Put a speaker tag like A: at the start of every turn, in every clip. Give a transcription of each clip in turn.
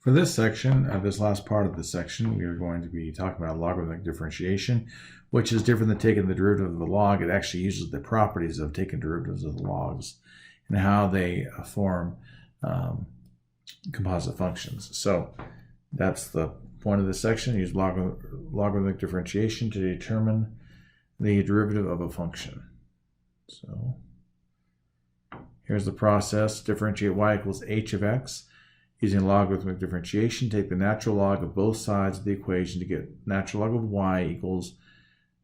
A: For this section, this last part of the section, we are going to be talking about logarithmic differentiation, which is different than taking the derivative of the log. It actually uses the properties of taking derivatives of the logs and how they form composite functions. So that's the point of this section. Use logarithmic differentiation to determine the derivative of a function. So here's the process. Differentiate y equals h of x. Using logarithmic differentiation, take the natural log of both sides of the equation to get natural log of y equals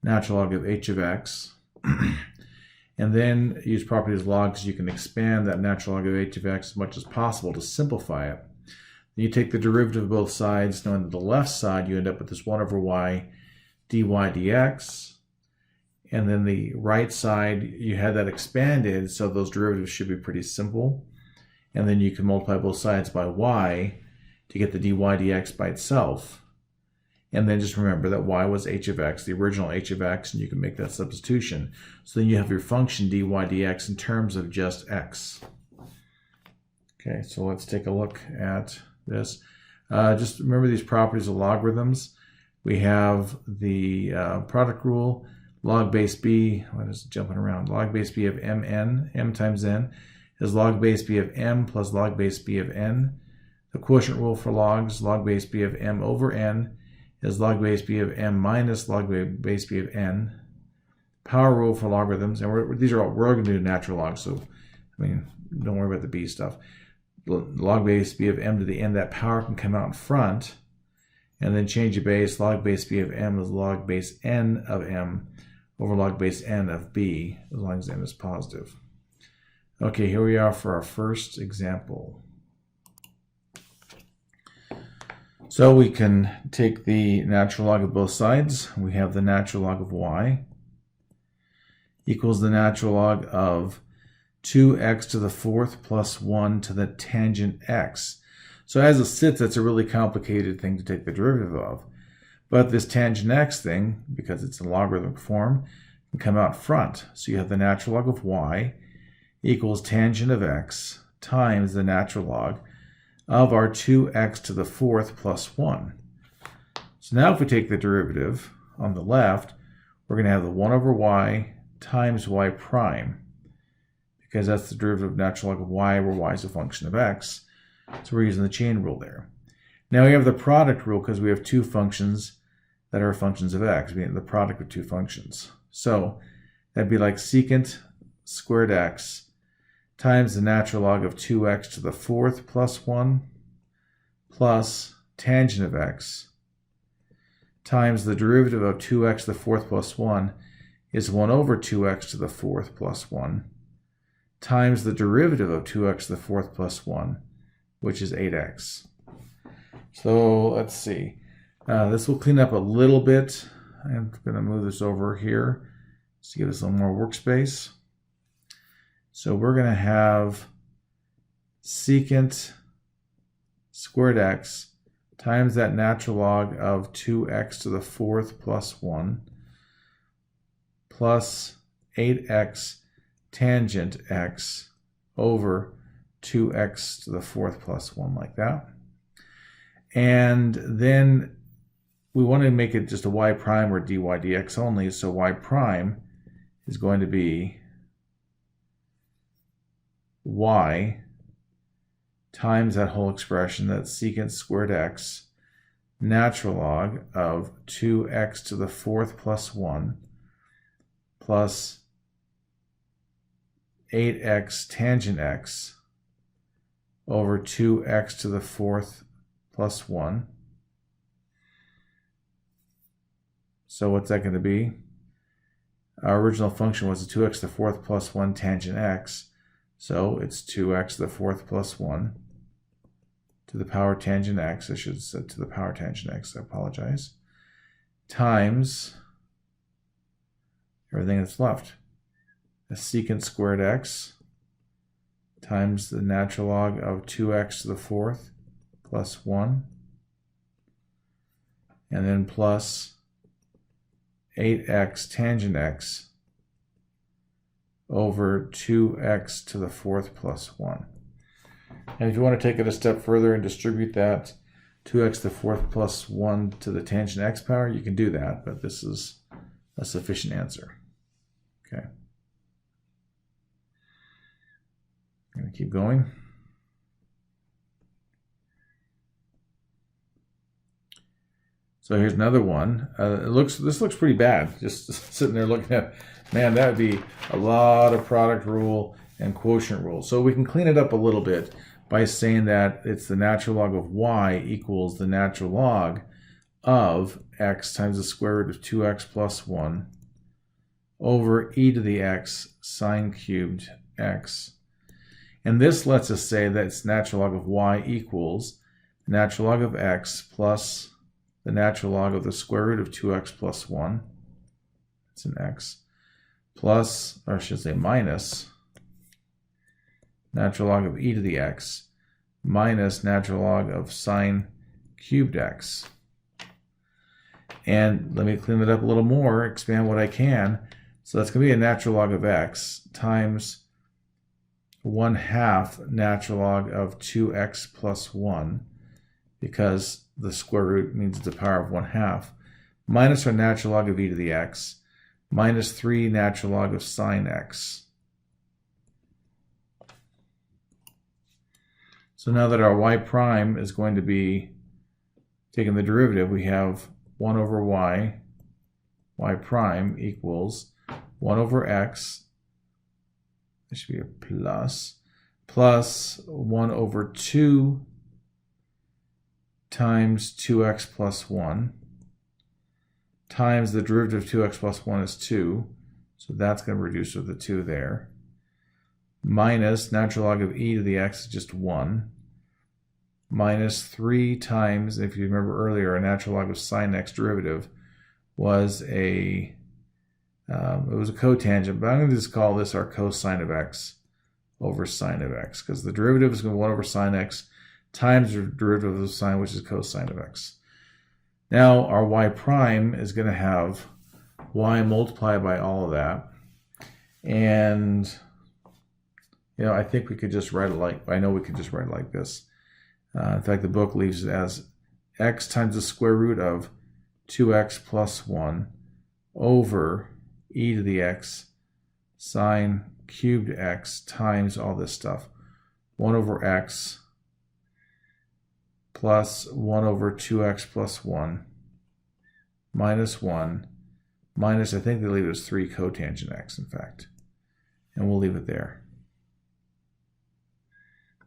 A: natural log of h of x. And then use properties of log so you can expand that natural log of h of x as much as possible to simplify it. Then you take the derivative of both sides, knowing that the left side you end up with this 1 over y dy dx. And then the right side, you had that expanded, so those derivatives should be pretty simple. And then you can multiply both sides by y to get the dy dx by itself. And then just remember that y was h of x, the original h of x, and you can make that substitution. So then you have your function dy dx in terms of just x. Okay, so let's take a look at this. Just remember these properties of logarithms. We have the product rule, log base b, what is it jumping around? Log base b of mn, m times n, is log base b of m plus log base b of n. The quotient rule for logs, log base b of m over n, is log base b of m minus log base b of n. Power rule for logarithms, and we're going to do natural logs, so I mean, don't worry about the b stuff. Log base b of m to the n, that power can come out in front, and then change your base. Log base b of m is log base n of m over log base n of b, as long as n is positive. Okay, here we are for our first example. So we can take the natural log of both sides. We have the natural log of y equals the natural log of 2x to the fourth plus 1 to the tangent x. So as it sits, that's a really complicated thing to take the derivative of. But this tangent x thing, because it's in logarithmic form, can come out front. So you have the natural log of y equals tangent of x times the natural log of our 2x to the fourth plus 1. So now if we take the derivative on the left, we're going to have the 1 over y times y prime, because that's the derivative of natural log of y, where y is a function of x. So we're using the chain rule there. Now we have the product rule because we have two functions that are functions of x, meaning the product of two functions. So that'd be like secant squared x times the natural log of 2x to the fourth plus 1 plus tangent of x times the derivative of 2x to the fourth plus 1 is 1 over 2x to the fourth plus 1 times the derivative of 2x to the fourth plus 1, which is 8x. So let's see. This will clean up a little bit. I'm going to move this over here to give us a little more workspace. So we're going to have secant squared x times that natural log of 2x to the fourth plus 1 plus 8x tangent x over 2x to the fourth plus 1, like that. And then we want to make it just a y prime or dy dx only, so y prime is going to be y times that whole expression, that's secant squared x, natural log of 2x to the fourth plus 1 plus 8x tangent x over 2x to the fourth plus 1. So what's that going to be? Our original function was 2x to the fourth plus 1 tangent x. So it's 2x to the fourth plus 1 to the power tangent x, I should have said to the power tangent x, I apologize, times everything that's left. The secant squared x times the natural log of 2x to the fourth plus 1, and then plus 8x tangent x over 2x to the fourth plus 1. And if you want to take it a step further and distribute that 2x to the fourth plus 1 to the tangent x power, you can do that, but this is a sufficient answer. Okay. I'm going to keep going. So here's another one. This looks pretty bad. Just sitting there looking at, man, that would be a lot of product rule and quotient rule. So we can clean it up a little bit by saying that it's the natural log of y equals the natural log of x times the square root of 2x plus 1 over e to the x sine cubed x. And this lets us say that it's natural log of y equals the natural log of x plus the natural log of the square root of 2x plus 1, it's an x, plus, or I should say minus, natural log of e to the x minus natural log of sine cubed x. And let me clean it up a little more, expand what I can. So that's going to be a natural log of x times 1/2 natural log of 2x plus 1, because the square root means the power of 1/2, minus our natural log of e to the x, minus 3 natural log of sine x. So now that our y prime is going to be taking the derivative, we have 1 over y prime equals 1 over x, this should be a plus 1 over 2 times 2x plus 1 times the derivative of 2x plus 1 is 2, so that's going to reduce with the 2 there, minus natural log of e to the x is just 1, minus 3 times, if you remember earlier, a natural log of sine x derivative was it was a cotangent, but I'm going to just call this our cosine of x over sine of x, because the derivative is going to be 1 over sine x times the derivative of sine, which is cosine of x. Now our y prime is going to have y multiplied by all of that, and I think we could just write it like, I know we could just write it like this. In fact, the book leaves it as x times the square root of 2x plus 1 over e to the x sine cubed x times all this stuff. 1 over x plus 1 over 2x plus 1 minus 1 minus, I think they leave it as 3 cotangent x, in fact. And we'll leave it there.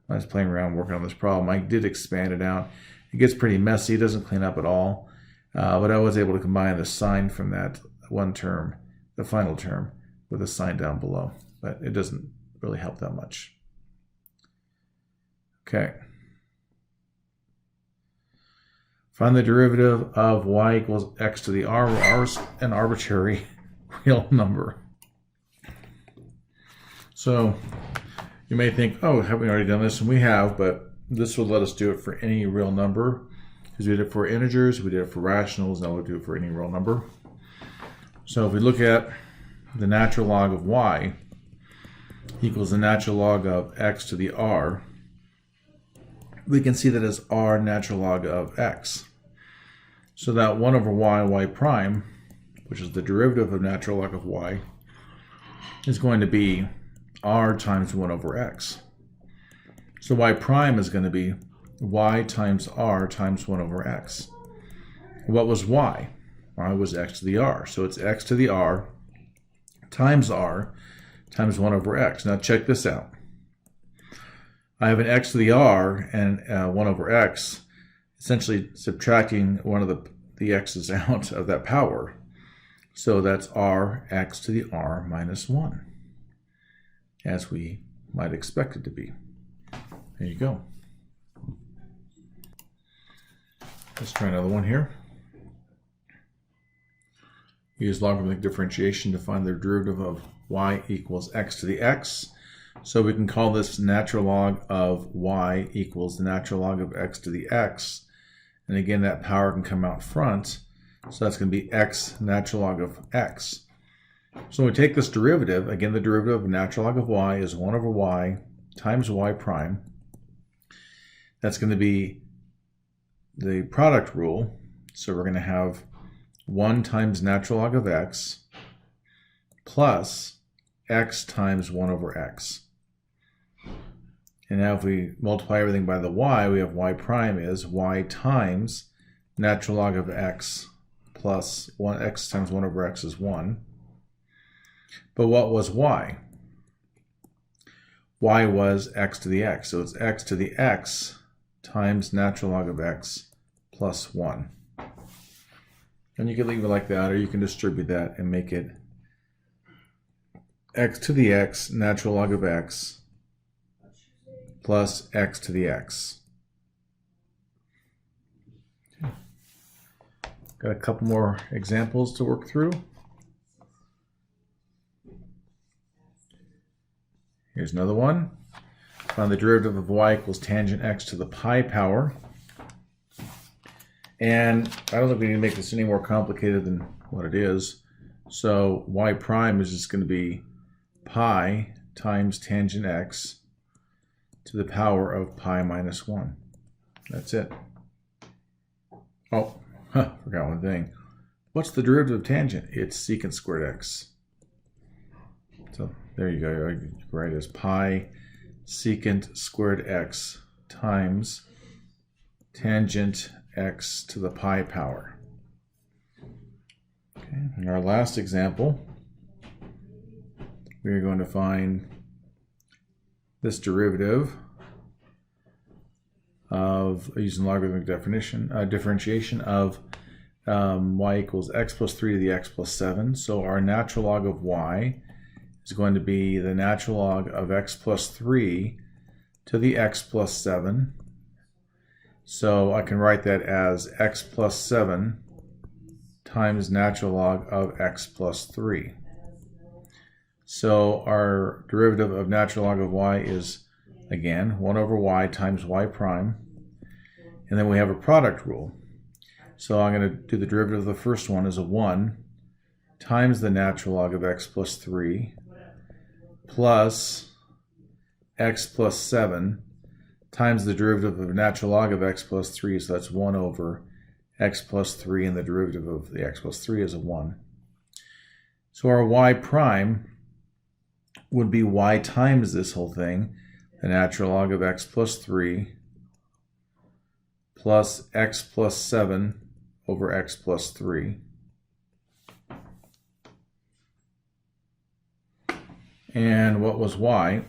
A: I was playing around working on this problem. I did expand it out. It gets pretty messy. It doesn't clean up at all. But I was able to combine the sign from that one term, the final term, with a sign down below. But it doesn't really help that much. Okay. Find the derivative of y equals x to the r. R is an arbitrary real number. So you may think, oh, have we already done this? And we have, but this will let us do it for any real number. Because we did it for integers, we did it for rationals, now we'll do it for any real number. So if we look at the natural log of y equals the natural log of x to the r, we can see that as r natural log of x. So that 1 over y prime, which is the derivative of natural log of y, is going to be r times 1 over x. So y prime is going to be y times r times 1 over x. What was y? Y was x to the r. So it's x to the r times 1 over x. Now check this out. I have an x to the r and 1 over x, essentially subtracting one of the x's out of that power. So that's r x to the r minus 1, as we might expect it to be. There you go. Let's try another one here. Use logarithmic differentiation to find the derivative of y equals x to the x. So we can call this natural log of y equals the natural log of x to the x. And again, that power can come out front. So that's going to be x natural log of x. So when we take this derivative, again, the derivative of natural log of y is 1 over y times y prime. That's going to be the product rule. So we're going to have 1 times natural log of x plus x times 1 over x. And now if we multiply everything by the y, we have y prime is y times natural log of x plus 1, x times 1 over x is 1. But what was y? Y was x to the x. So it's x to the x times natural log of x plus 1. And you can leave it like that, or you can distribute that and make it x to the x natural log of x plus x to the x. Okay. Got a couple more examples to work through. Here's another one. Find the derivative of y equals tangent x to the pi power. And I don't think we need to make this any more complicated than what it is. So y prime is just going to be pi times tangent x to the power of pi minus 1. That's it. Oh, forgot one thing. What's the derivative of tangent? It's secant squared x. So there you go. You can write it as pi secant squared x times tangent x to the pi power. Okay, in our last example, we are going to find this derivative of, using logarithmic differentiation of y equals x plus 3 to the x plus 7. So our natural log of y is going to be the natural log of x plus 3 to the x plus 7. So I can write that as x plus 7 times natural log of x plus 3. So our derivative of natural log of y is, again, 1 over y times y prime. And then we have a product rule. So I'm going to do the derivative of the first one as a 1 times the natural log of x plus 3 plus x plus 7 times the derivative of natural log of x plus 3, so that's 1 over x plus 3, and the derivative of the x plus 3 is a 1. So our y prime would be y times this whole thing, the natural log of x plus 3 plus x plus 7 over x plus 3. And what was y?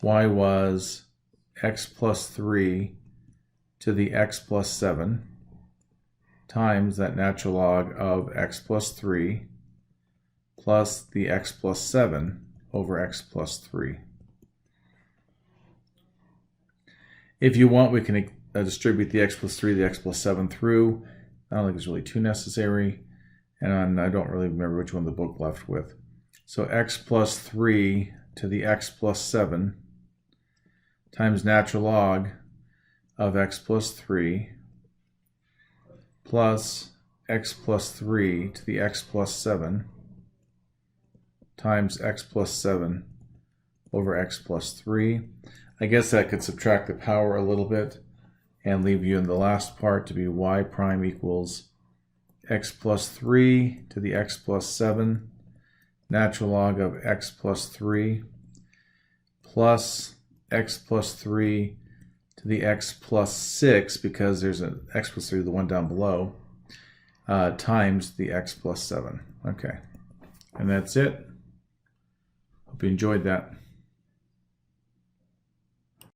A: Y was x plus 3 to the x plus 7 times that natural log of x plus 3 plus the x plus 7 over x plus 3. If you want, we can distribute the x plus 3 to the x plus 7 through. I don't think it's really too necessary. And I don't really remember which one the book left with. So x plus 3 to the x plus 7 times natural log of x plus 3 plus x plus 3 to the x plus 7 times x plus 7 over x plus 3. I guess that could subtract the power a little bit and leave you in the last part to be y prime equals x plus 3 to the x plus 7 natural log of x plus 3 plus x plus 3 to the x plus 6, because there's an x plus 3, the one down below, times the x plus 7. Okay, and that's it. Hope you enjoyed that.